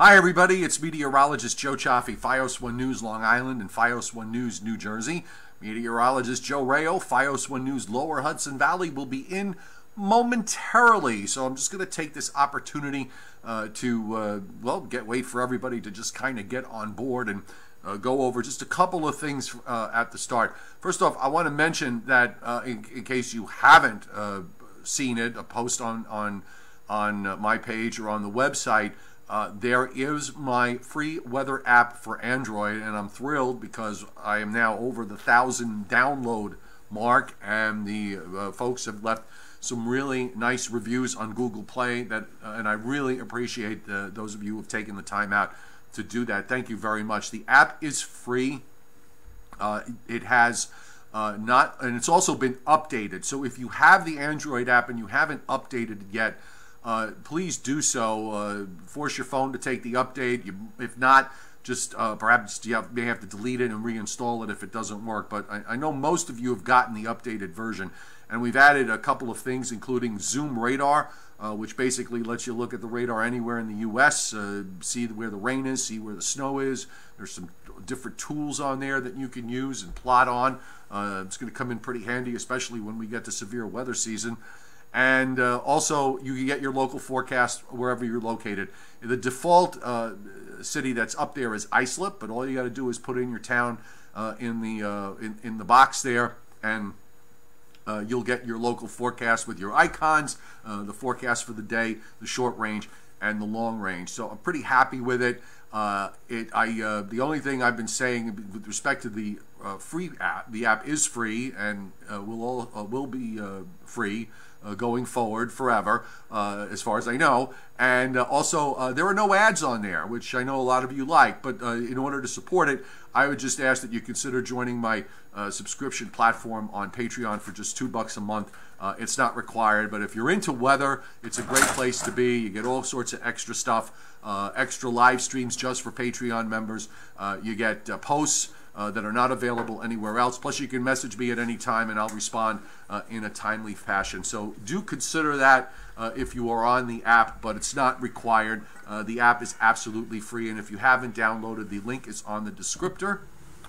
Hi everybody, it's meteorologist Joe Chaffee, FiOS 1 News Long Island and FiOS 1 News New Jersey. Meteorologist Joe Rayo, FiOS 1 News Lower Hudson Valley will be in momentarily. So I'm just going to take this opportunity to wait for everybody to just kind of get on board and go over just a couple of things at the start. First off, I want to mention that in case you haven't seen it, a post on my page or on the website, there is my free weather app for Android, and I'm thrilled because I am now over the 1,000 download mark, and the folks have left some really nice reviews on Google Play, and I really appreciate those of you who have taken the time out to do that. Thank you very much. The app is free. It has and it's also been updated. So if you have the Android app and you haven't updated it yet, please do so. Force your phone to take the update. If not, just perhaps you may have to delete it and reinstall it if it doesn't work. But I know most of you have gotten the updated version, and we've added a couple of things, including Zoom Radar, which basically lets you look at the radar anywhere in the U.S., see where the rain is, see where the snow is. There's some different tools on there that you can use and plot on. It's going to come in pretty handy, especially when we get to severe weather season. And also, you can get your local forecast wherever you're located. The default city that's up there is Islip, but all you got to do is put in your town in the box there, and you'll get your local forecast with your icons, the forecast for the day, the short range, and the long range. So I'm pretty happy with it. The only thing I've been saying with respect to the free app, the app is free and will be free going forward forever, as far as I know. And also, there are no ads on there, which I know a lot of you like. But in order to support it, I would just ask that you consider joining my subscription platform on Patreon for just $2 a month. It's not required, but if you're into weather, it's a great place to be. You get all sorts of extra stuff, extra live streams just for Patreon members. You get posts that are not available anywhere else. Plus, you can message me at any time, and I'll respond in a timely fashion. So do consider that if you are on the app, but it's not required. The app is absolutely free, and if you haven't downloaded, the link is on the descriptor.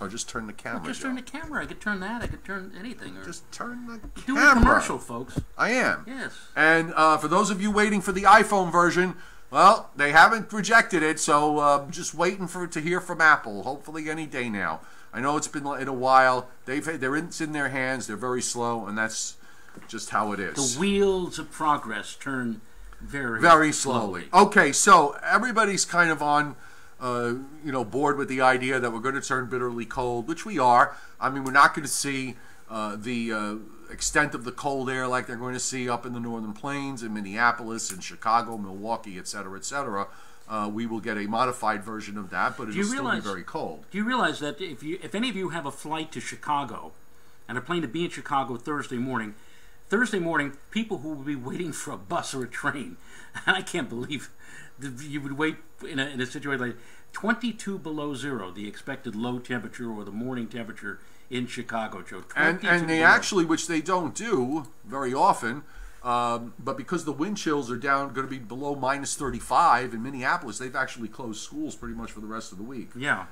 Or just turn the camera. Just turn the camera. I could turn that. I could turn anything. Or just turn the camera. Do a commercial, folks. I am. Yes. And for those of you waiting for the iPhone version, well, they haven't rejected it, so just waiting to hear from Apple. Hopefully any day now. I know it's been in a while. It's in their hands. They're very slow, and that's just how it is. The wheels of progress turn very, very slowly. Okay, so everybody's kind of on, bored with the idea that we're going to turn bitterly cold, which we are. I mean, we're not going to see the extent of the cold air like they're going to see up in the northern plains, in Minneapolis, in Chicago, Milwaukee, etc., etc. We will get a modified version of that, but it will still be very cold. Do you realize that if any of you have a flight to Chicago and are planning to be in Chicago Thursday morning, people who will be waiting for a bus or a train, and I can't believe you would wait in a situation like 22 below zero, the expected low temperature or the morning temperature in Chicago, Joe. And they actually, which they don't do very often, but because the wind chills are going to be below minus 35 in Minneapolis, they've actually closed schools pretty much for the rest of the week. Yeah.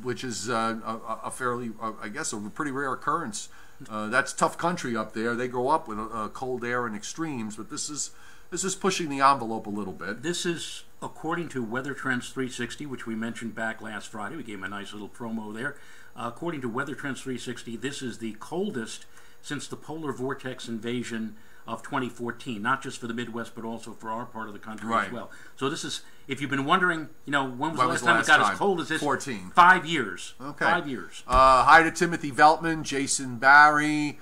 Which is a fairly, I guess, a pretty rare occurrence. That's tough country up there. They grow up with cold air and extremes, but this is pushing the envelope a little bit. This is according to Weather Trends 360, which we mentioned back last Friday. We gave him a nice little promo there. According to Weather Trends 360, this is the coldest since the polar vortex invasion of 2014, not just for the Midwest, but also for our part of the country as well. So this is, if you've been wondering, when was the last time it got as cold as this? 14. 5 years. Okay. 5 years. Hi to Timothy Veltman, Jason Barry,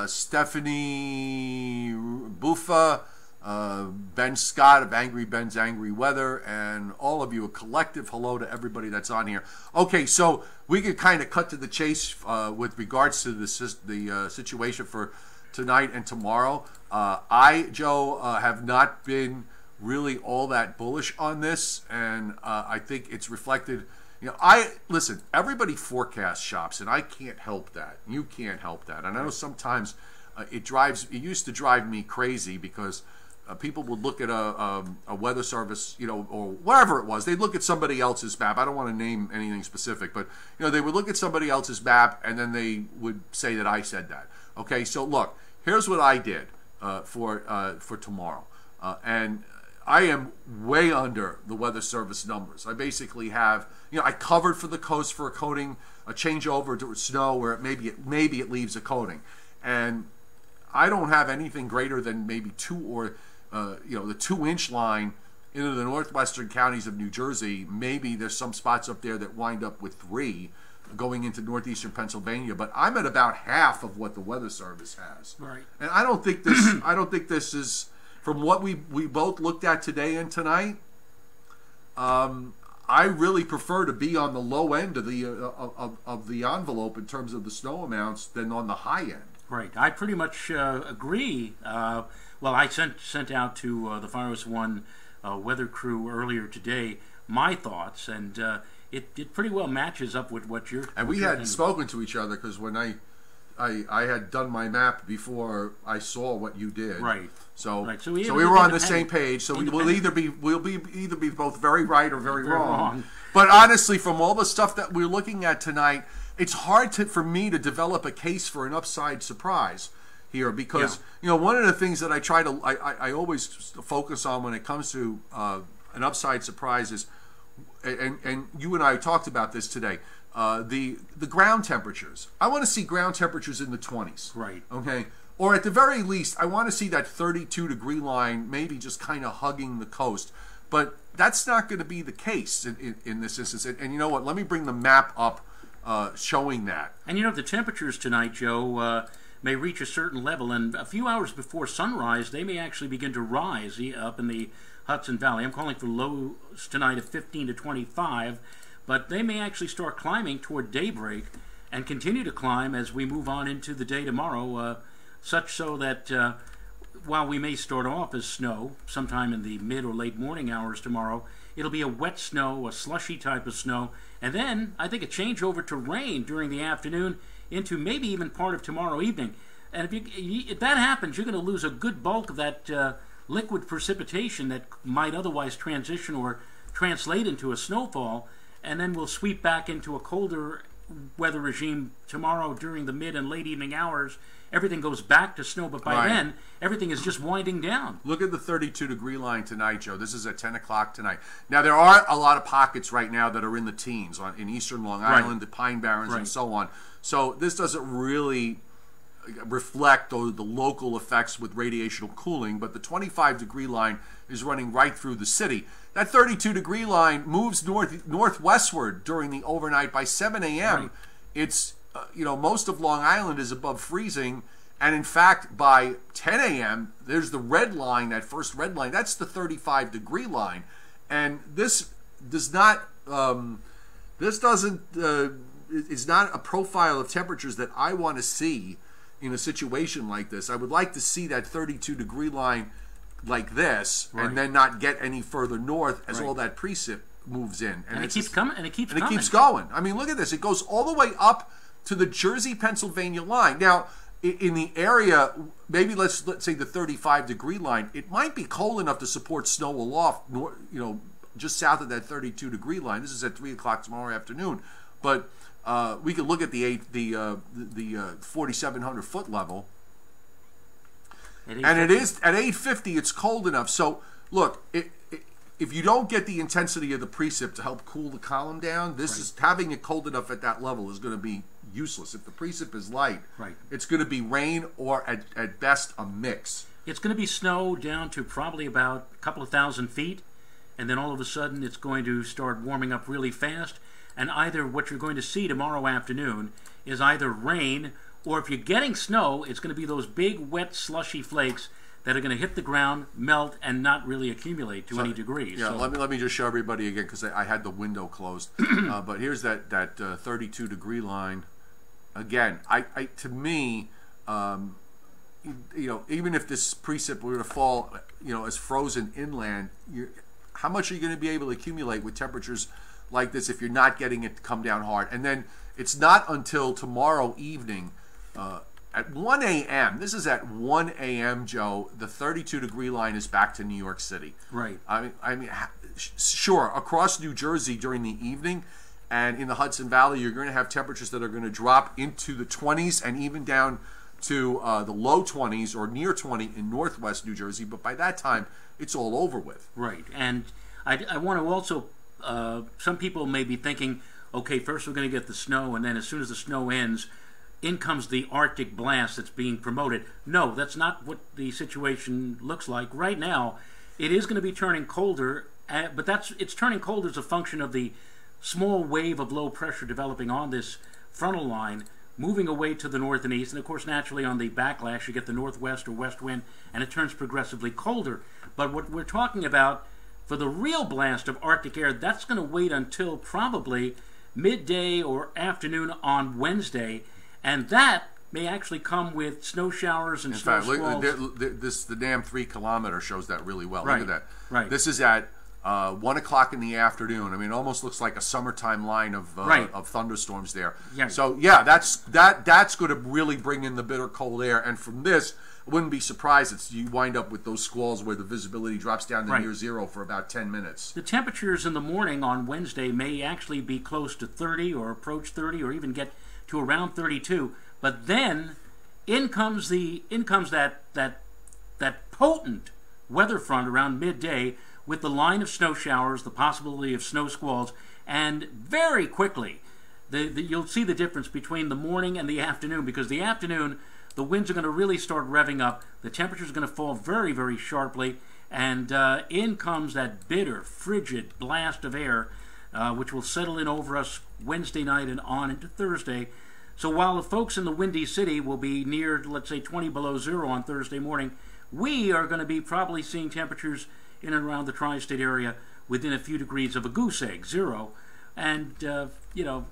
Stephanie Buffa, Ben Scott of Angry Ben's Angry Weather, and all of you. A collective hello to everybody that's on here. Okay, so we could kind of cut to the chase with regards to the situation for tonight and tomorrow. Joe, have not been really all that bullish on this, and I think it's reflected. Listen, everybody forecast shops, and I can't help that. You can't help that. And I know sometimes it used to drive me crazy because people would look at a weather service, or whatever it was. They'd look at somebody else's map. I don't want to name anything specific, but they would look at somebody else's map, and then they would say that I said that. Okay, so look, here's what I did for tomorrow, and I am way under the weather service numbers. I basically have, I covered for the coast for a coating, a changeover to snow where maybe it leaves a coating, and I don't have anything greater than maybe 2 or the 2-inch line into the northwestern counties of New Jersey. Maybe there's some spots up there that wind up with 3 going into northeastern Pennsylvania, but I'm at about half of what the Weather Service has. Right. And I don't think this is, from what we both looked at today and tonight. I really prefer to be on the low end of the envelope in terms of the snow amounts than on the high end. Right. I pretty much agree. Well, I sent out to the Fios One weather crew earlier today my thoughts, and it pretty well matches up with what you're. And we hadn't spoken to each other because when I had done my map before I saw what you did. Right. So we were on the same page. So we'll either be both very right or very wrong. But honestly, from all the stuff that we're looking at tonight, it's hard for me to develop a case for an upside surprise here, because one of the things that I always focus on when it comes to an upside surprise is, and you and I talked about this today, the ground temperatures. I want to see ground temperatures in the 20s. Right. Okay. Or at the very least, I want to see that 32-degree line maybe just kind of hugging the coast. But that's not going to be the case in this instance. And you know what? Let me bring the map up showing that. And the temperatures tonight, Joe, may reach a certain level, and a few hours before sunrise, they may actually begin to rise up in the Hudson Valley. I'm calling for lows tonight of 15 to 25, but they may actually start climbing toward daybreak and continue to climb as we move on into the day tomorrow, such so that while we may start off as snow sometime in the mid or late morning hours tomorrow, it'll be a wet snow, a slushy type of snow, and then I think a change over to rain during the afternoon into maybe even part of tomorrow evening. And if that happens, you're going to lose a good bulk of that liquid precipitation that might otherwise transition or translate into a snowfall, and then we'll sweep back into a colder weather regime tomorrow during the mid and late evening hours. Everything goes back to snow, but by then, everything is just winding down. Look at the 32-degree line tonight, Joe. This is at 10 o'clock tonight. Now, there are a lot of pockets right now that are in the teens, in eastern Long Island, the Pine Barrens, and so on. So this doesn't really reflect the local effects with radiational cooling, but the 25-degree line is running right through the city. That 32-degree line moves northwestward during the overnight. By 7 a.m., Right. It's most of Long Island is above freezing, and in fact, by 10 a.m., there's the red line, that first red line. That's the 35-degree line, and this does not. This doesn't. Is not a profile of temperatures that I want to see in a situation like this. I would like to see that 32-degree line like this, and then not get any further north as all that precip moves in, and it keeps coming, and it keeps coming. It keeps going. I mean, look at this. It goes all the way up to the Jersey-Pennsylvania line. Now, in the area, maybe let's say the 35-degree line, it might be cold enough to support snow aloft, just south of that 32-degree line. This is at 3 o'clock tomorrow afternoon, but we could look at the 4,700-foot level, and it is at 850. It's cold enough. So look, if you don't get the intensity of the precip to help cool the column down, this is having it cold enough at that level is going to be useless. If the precip is light, it's going to be rain or at best a mix. It's going to be snow down to probably about a couple of thousand feet, and then all of a sudden it's going to start warming up really fast. And either what you're going to see tomorrow afternoon is either rain, or if you're getting snow, it's going to be those big, wet, slushy flakes that are going to hit the ground, melt, and not really accumulate to any degree. Yeah, so, let me just show everybody again, because I had the window closed. But here's that 32-degree line. Again, to me, even if this precip were to fall, as frozen inland, how much are you going to be able to accumulate with temperatures like this if you're not getting it to come down hard? And then it's not until tomorrow evening At 1 a.m., this is at 1 a.m., Joe, the 32-degree line is back to New York City. Right. I mean, sure, across New Jersey during the evening and in the Hudson Valley, you're going to have temperatures that are going to drop into the 20s and even down to the low 20s or near 20 in northwest New Jersey. But by that time, it's all over with. Right. And I want to also, some people may be thinking, okay, first we're going to get the snow, and then as soon as the snow ends, in comes the Arctic blast that's being promoted. No, that's not what the situation looks like. Right now, it is going to be turning colder, but it's turning colder as a function of the small wave of low pressure developing on this frontal line, moving away to the north and east. And of course, naturally, on the backlash, you get the northwest or west wind, and it turns progressively colder. But what we're talking about, for the real blast of Arctic air, that's going to wait until probably midday or afternoon on Wednesday. And that may actually come with snow showers and snow squalls. The damn 3 kilometer shows that really well. Right. Look at that. Right. This is at 1 o'clock in the afternoon. I mean, it almost looks like a summertime line of thunderstorms there. Yeah. So yeah, that's going to really bring in the bitter cold air. And from this, I wouldn't be surprised you wind up with those squalls where the visibility drops down to near zero for about 10 minutes. The temperatures in the morning on Wednesday may actually be close to 30 or approach 30 or even get to around 32, but then in comes that potent weather front around midday with the line of snow showers, the possibility of snow squalls, and very quickly you'll see the difference between the morning and the afternoon, because the afternoon the winds are going to really start revving up, the temperatures are going to fall very, very sharply, and in comes that bitter, frigid blast of air, which will settle in over us Wednesday night and on into Thursday. So while the folks in the Windy City will be near, let's say, 20 below zero on Thursday morning, we are going to be probably seeing temperatures in and around the tri-state area within a few degrees of a goose egg, zero. And you know,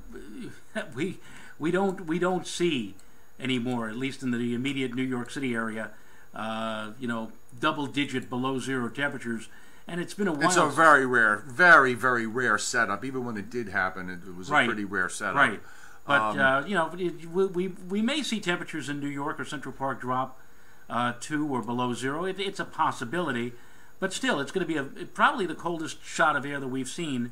we don't see anymore, at least in the immediate New York City area, you know, double-digit below zero temperatures. And it's been a while. It's a very rare, very, very rare setup. Even when it did happen, it was a pretty rare setup. Right. But, you know, we may see temperatures in New York or Central Park drop 2 or below zero. It's a possibility. But still, it's going to be probably the coldest shot of air that we've seen,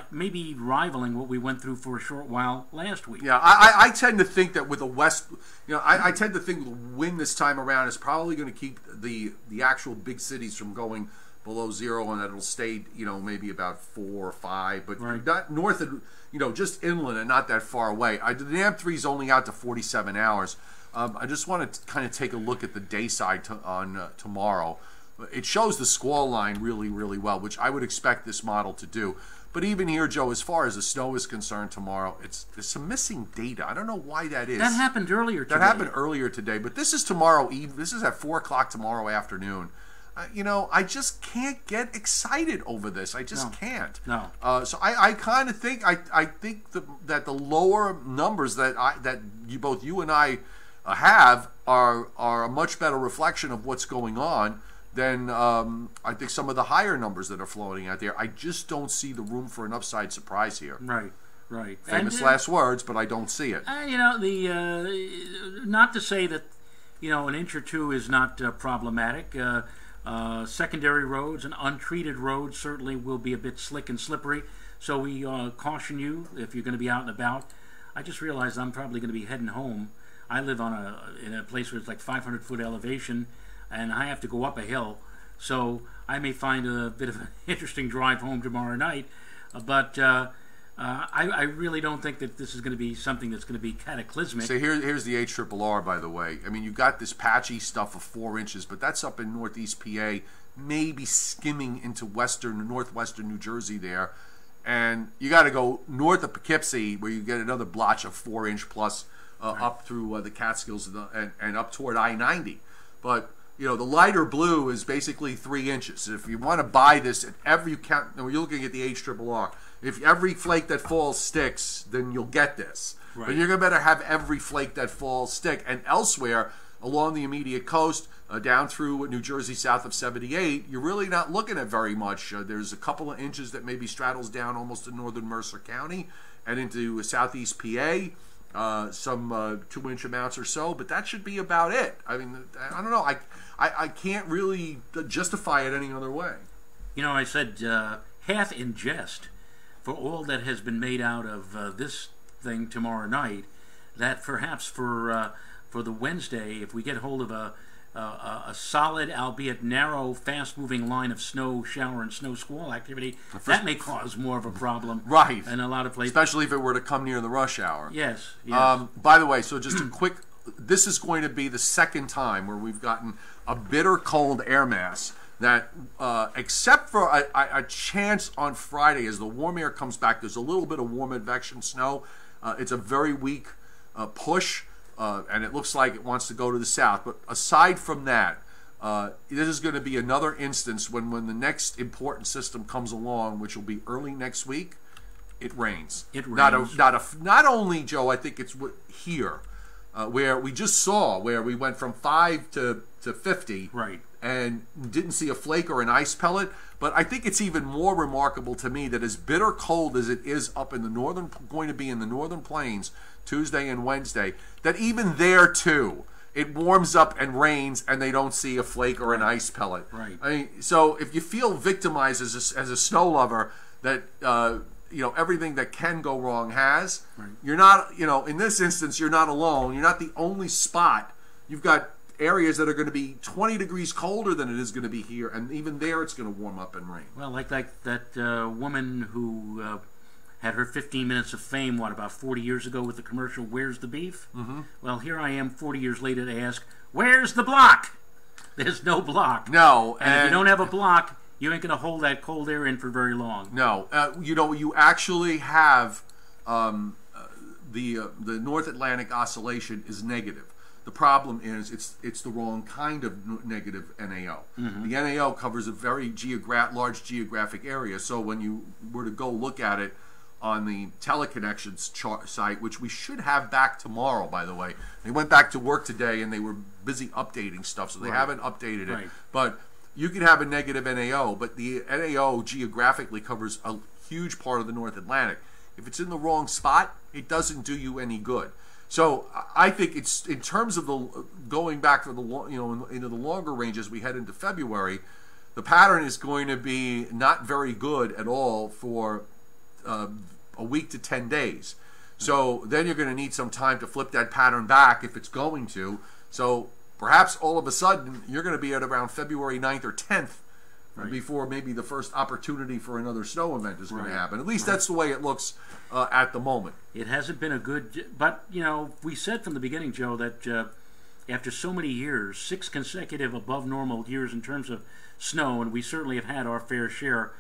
maybe rivaling what we went through for a short while last week. Yeah, I tend to think that with the west, you know, I tend to think the wind this time around is probably going to keep the actual big cities from going below zero, and that it'll stay, you know, maybe about 4 or 5, but not north of, you know, just inland and not that far away. The AM3 is only out to 47 hours. I just want to kind of take a look at the day side on tomorrow. It shows the squall line really, really well, which I would expect this model to do. But even here, Joe, as far as the snow is concerned tomorrow, there's some missing data. I don't know why that is. That happened earlier today. That happened earlier today, but this is tomorrow evening. This is at 4 o'clock tomorrow afternoon. You know, I just can't get excited over this. I just can't. No. So I kind of think I think that the lower numbers that both you and I have are a much better reflection of what's going on than I think some of the higher numbers that are floating out there. I just don't see the room for an upside surprise here. Right. Right. Famous last words, but I don't see it. You know, not to say that, you know, an inch or two is not problematic. Secondary roads and untreated roads certainly will be a bit slick and slippery, so we caution you if you're going to be out and about. I just realized I'm probably going to be heading home. I live in a place where it's like 500-foot elevation, and I have to go up a hill, so I may find a bit of an interesting drive home tomorrow night, but I really don't think that this is going to be something that's going to be cataclysmic. So here's the HRRR, by the way. I mean, you've got this patchy stuff of 4 inches, but that's up in northeast PA, maybe skimming into northwestern New Jersey there. And you got to go north of Poughkeepsie, where you get another blotch of 4-inch plus up through the Catskills and up toward I-90. But, you know, the lighter blue is basically 3 inches. If you want to buy this at every count, you're looking at the HRRR. If every flake that falls sticks, then you'll get this. Right. But you're going to better have every flake that falls stick. And elsewhere, along the immediate coast, down through New Jersey south of 78, you're really not looking at very much. There's a couple of inches that maybe straddles down almost to northern Mercer County and into southeast PA. some 2-inch amounts or so, but that should be about it. I mean, I don't know. I can't really justify it any other way. You know, I said half in jest for all that has been made out of this thing tomorrow night, that perhaps for the Wednesday, if we get hold of a solid, albeit narrow, fast-moving line of snow shower and snow squall activity, that may cause more of a problem, right? In a lot of places, especially if it were to come near the rush hour. Yes. Yes. By the way, so just a quick. This is going to be the second time where we've gotten a bitter cold air mass that, except for a chance on Friday as the warm air comes back, there's a little bit of warm advection snow. It's a very weak push. And it looks like it wants to go to the south. But aside from that, this is going to be another instance when the next important system comes along, which will be early next week, it rains. It rains. Not only, Joe, I think it's here, where we just saw where we went from 5 to 50. Right. And didn't see a flake or an ice pellet. But I think it's even more remarkable to me that as bitter cold as it is up in the going to be in the northern plains Tuesday and Wednesday, that even there too, it warms up and rains and they don't see a flake or an ice pellet. Right. I mean, so if you feel victimized as a snow lover, that everything that can go wrong has, right. You're not, in this instance, you're not alone. You're not the only spot. You've got areas that are going to be 20 degrees colder than it is going to be here, and even there it's going to warm up and rain. Well, like that woman who had her 15 minutes of fame, about 40 years ago with the commercial, "Where's the beef?" Mm-hmm. Well, here I am 40 years later to ask, where's the block? There's no block. No. And if you don't have a block, you ain't going to hold that cold air in for very long. No. You actually have the North Atlantic oscillation is negative. The problem is it's the wrong kind of negative NAO. Mm-hmm. The NAO covers a very large geographic area, so when you were to go look at it on the teleconnections site, which we should have back tomorrow, by the way. They went back to work today and they were busy updating stuff, so they haven't updated it. Right. But you could have a negative NAO, but the NAO geographically covers a huge part of the North Atlantic. If it's in the wrong spot, it doesn't do you any good. So I think it's, in terms of the going back for the into the longer ranges we head into February, the pattern is going to be not very good at all for a week to 10 days. So then you're going to need some time to flip that pattern back if it's going to. So perhaps all of a sudden you're going to be at around February 9th or 10th before maybe the first opportunity for another snow event is going to happen. At least that's the way it looks at the moment. It hasn't been a good, but we said from the beginning, Joe, that after so many years, 6 consecutive above normal years in terms of snow, and we certainly have had our fair share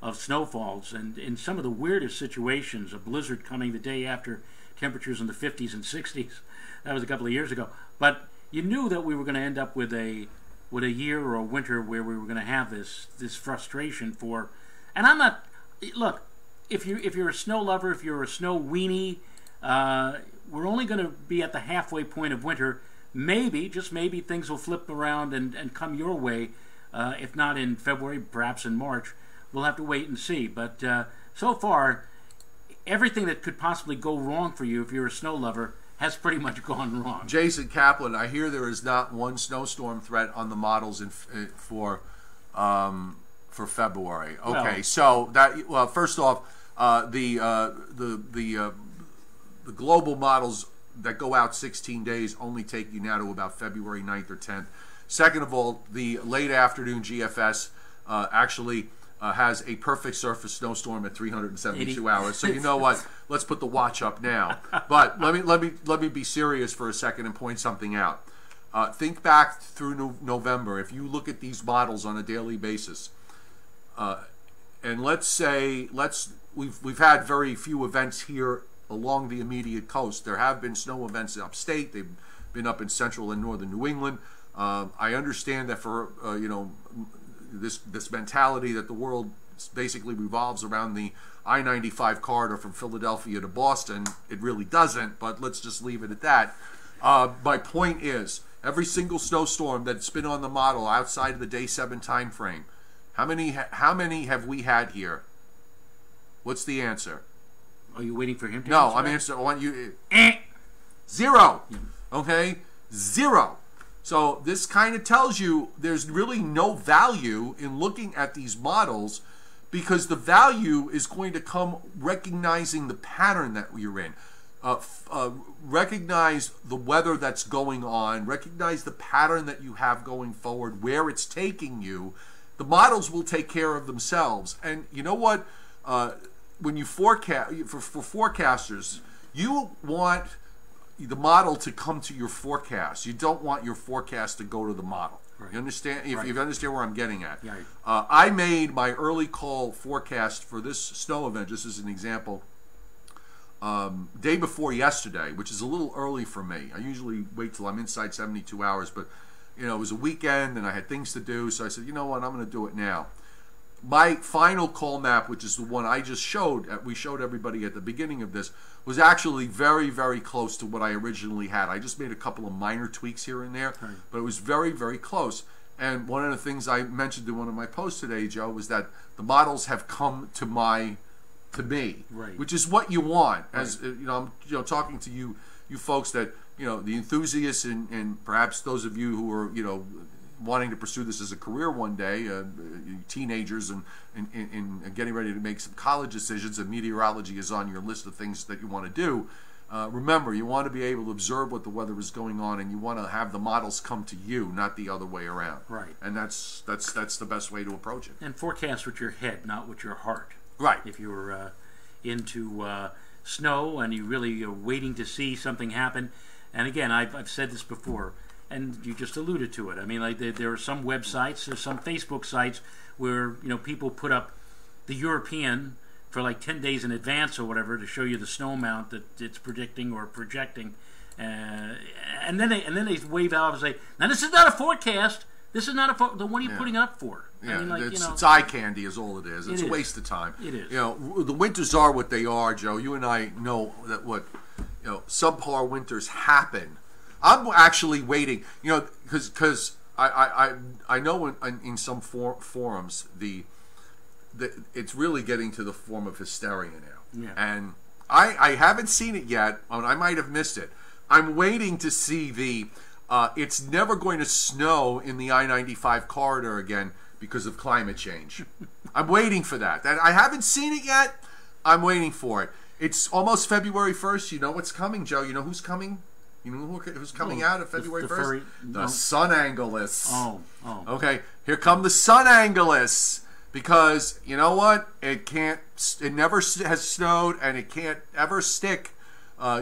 of snowfalls, and in some of the weirdest situations, a blizzard coming the day after temperatures in the 50s and 60s. That was a couple of years ago. But you knew that we were going to end up with a year or a winter where we were going to have this frustration for. And I'm not. Look, if you're a snow lover, if you're a snow weenie, we're only going to be at the halfway point of winter. Maybe, just maybe, things will flip around and come your way. If not in February, perhaps in March. We'll have to wait and see. But so far, everything that could possibly go wrong for you if you're a snow lover has pretty much gone wrong. Jason Kaplan, I hear there is not one snowstorm threat on the models for February. Okay, so that first off, the global models that go out 16 days only take you now to about February 9th or 10th. Second of all, the late afternoon GFS actually has a perfect surface snowstorm at 372 hours. So you know what? Let's put the watch up now. But let me be serious for a second and point something out. Think back through November. If you look at these models on a daily basis, and let's say we've had very few events here along the immediate coast. There have been snow events upstate. They've been up in central and northern New England. I understand that for this mentality that the world basically revolves around the I-95 corridor from Philadelphia to Boston. It really doesn't, but let's just leave it at that. My point is, every single snowstorm that's been on the model outside of the day 7 time frame, how many have we had here? What's the answer? Are you waiting for him to No, answer? I'm answering. I want you. Zero. Okay? Zero. So this kind of tells you there's really no value in looking at these models, because the value is going to come recognizing the pattern that you're in. Recognize the weather that's going on, recognize the pattern that you have going forward, where it's taking you. The models will take care of themselves. And you know what? When you forecast, for forecasters, you want the model to come to your forecast. You don't want your forecast to go to the model. Right. You understand? If you understand where I'm getting at. Yeah. I made my early call forecast for this snow event, just as an example, day before yesterday, which is a little early for me. I usually wait till I'm inside 72 hours, but you know, it was a weekend and I had things to do, so I said, you know what, I'm going to do it now. My final call map, which is the one I just showed, we showed everybody at the beginning of this, was actually very, very close to what I originally had. I just made a couple of minor tweaks here and there, but it was very, very close. And one of the things I mentioned in one of my posts today, Joe, was that the models have come to me, which is what you want. As I'm talking to you folks that the enthusiasts and perhaps those of you who are wanting to pursue this as a career one day, teenagers and getting ready to make some college decisions, and meteorology is on your list of things that you want to do. Remember, you want to be able to observe what the weather is going on, and you want to have the models come to you, not the other way around. Right. And that's the best way to approach it. And forecast with your head, not with your heart. Right. If you're into snow and you really are waiting to see something happen, and again, I've said this before, and you just alluded to it. I mean, like there are some websites, there's some Facebook sites where people put up the European for like 10 days in advance or whatever to show you the snow amount that it's predicting or projecting, and then they wave out and say, "Now this is not a forecast. This is not a then what are you putting it up for?" Yeah, I mean, it's eye candy is all it is. It's a waste of time. It is. The winters are what they are, Joe. You and I know that subpar winters happen. I'm actually waiting, because I know in some forums it's really getting to the form of hysteria now. Yeah. And I haven't seen it yet, and I might have missed it. I'm waiting to see it's never going to snow in the I-95 corridor again because of climate change. I'm waiting for that. I haven't seen it yet. I'm waiting for it. It's almost February 1st. You know what's coming, Joe. You know who's coming? You know who's coming out of February 1st? The sun angelists. Oh. Okay, here come the sun angelists. Because you know what? It never has snowed, and it can't ever stick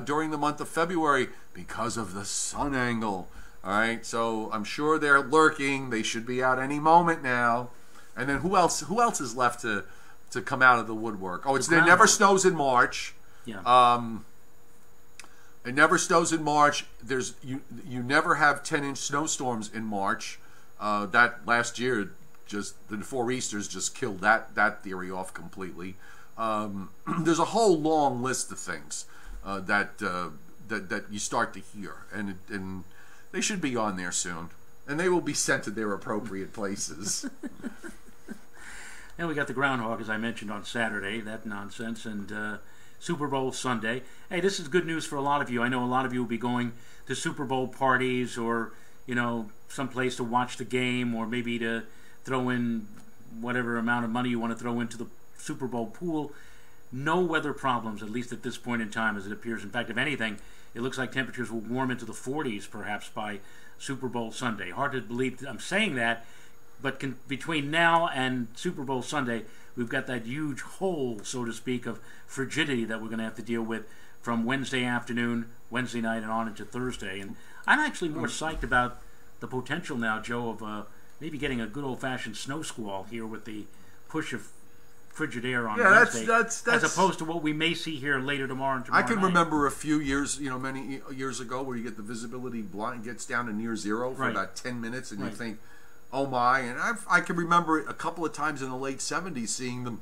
during the month of February because of the sun angle. All right, so I'm sure they're lurking. They should be out any moment now. And then who else is left to come out of the woodwork? Oh, it never snows in March. Yeah. It never snows in March. You never have 10-inch snowstorms in March. That last year, just the 4 Easters just killed that theory off completely. There's a whole long list of things that you start to hear, and they should be on there soon, and they will be sent to their appropriate places. And we got the groundhog, as I mentioned, on Saturday, that nonsense, and Super Bowl Sunday. Hey, this is good news for a lot of you. I know a lot of you will be going to Super Bowl parties, or someplace to watch the game, or maybe to throw in whatever amount of money you want to throw into the Super Bowl pool. No weather problems, at least at this point in time, as it appears. In fact, if anything, it looks like temperatures will warm into the 40s perhaps by Super Bowl Sunday. Hard to believe I'm saying that, but between now and Super Bowl Sunday, we've got that huge hole, so to speak, of frigidity that we're going to have to deal with from Wednesday afternoon, Wednesday night, and on into Thursday. And I'm actually more psyched about the potential now, Joe, of maybe getting a good old-fashioned snow squall here with the push of frigid air on Wednesday, that's as opposed to what we may see here later tomorrow and tomorrow I can night. remember a few years, many years ago, where you get the visibility blind gets down to near zero for about 10 minutes, and you think, oh my. And I can remember a couple of times in the late 70s seeing them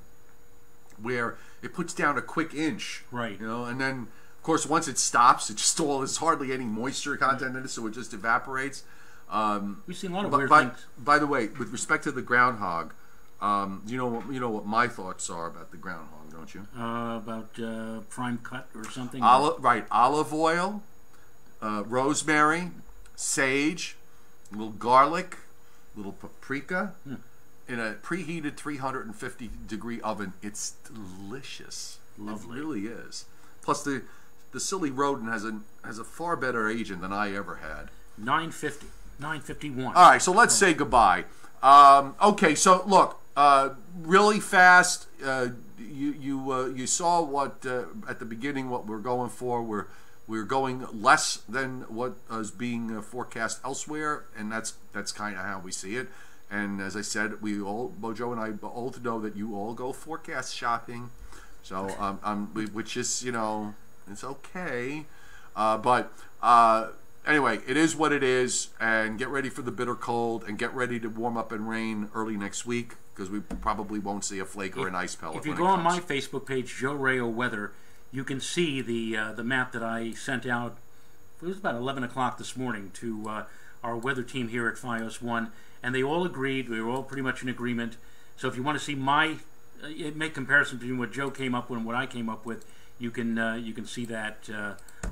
where it puts down a quick inch. Right. And then, of course, once it stops, there's hardly any moisture content in it, so it just evaporates. We've seen a lot of weird things. By the way, with respect to the groundhog, you know what my thoughts are about the groundhog, don't you? About prime cut or something? Olive oil, rosemary, sage, a little garlic, a little paprika, in a preheated 350-degree oven. It's delicious. Lovely. It really is. Plus, the silly rodent has a far better agent than I ever had. 950, 951. All right, so let's say goodbye. Okay, so look, really fast. You saw what at the beginning what we're going for. We're going less than what is being forecast elsewhere, and that's kind of how we see it. And as I said, Bojo and I both know that you all go forecast shopping, so which is, you know, it's okay, but anyway, it is what it is, and get ready for the bitter cold, and get ready to warm up and rain early next week, because we probably won't see a flake or an ice pellet. If you go on my Facebook page, Joe Rayo Weather, you can see the map that I sent out. It was about 11 o'clock this morning to our weather team here at FiOS 1, and they all agreed. We were all pretty much in agreement. So if you want to see make comparison between what Joe came up with and what I came up with, you can see that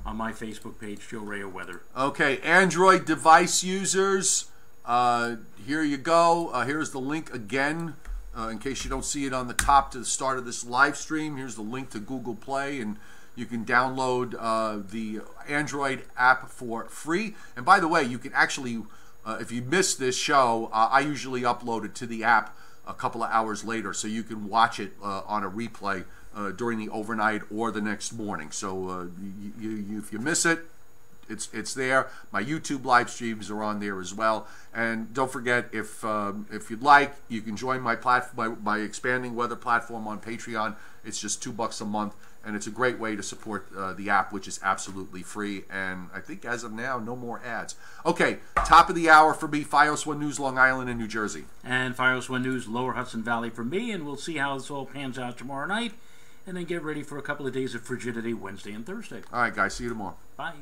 on my Facebook page, Joe Rayo Weather. Okay, Android device users, here you go. Here's the link again, in case you don't see it on the top to the start of this live stream. Here's the link to Google Play, and you can download the Android app for free. And by the way, you can actually, if you missed this show, I usually upload it to the app a couple of hours later, so you can watch it on a replay during the overnight or the next morning. So if you miss it, it's there. My YouTube live streams are on there as well. And don't forget, if you'd like, you can join my expanding weather platform on Patreon. It's just $2 a month, and it's a great way to support the app, which is absolutely free. And I think as of now, no more ads. Okay, top of the hour for me, FiOS 1 News, Long Island and New Jersey. And FiOS 1 News, Lower Hudson Valley for me, and we'll see how this all pans out tomorrow night, and then get ready for a couple of days of frigidity Wednesday and Thursday. All right, guys, see you tomorrow. Bye.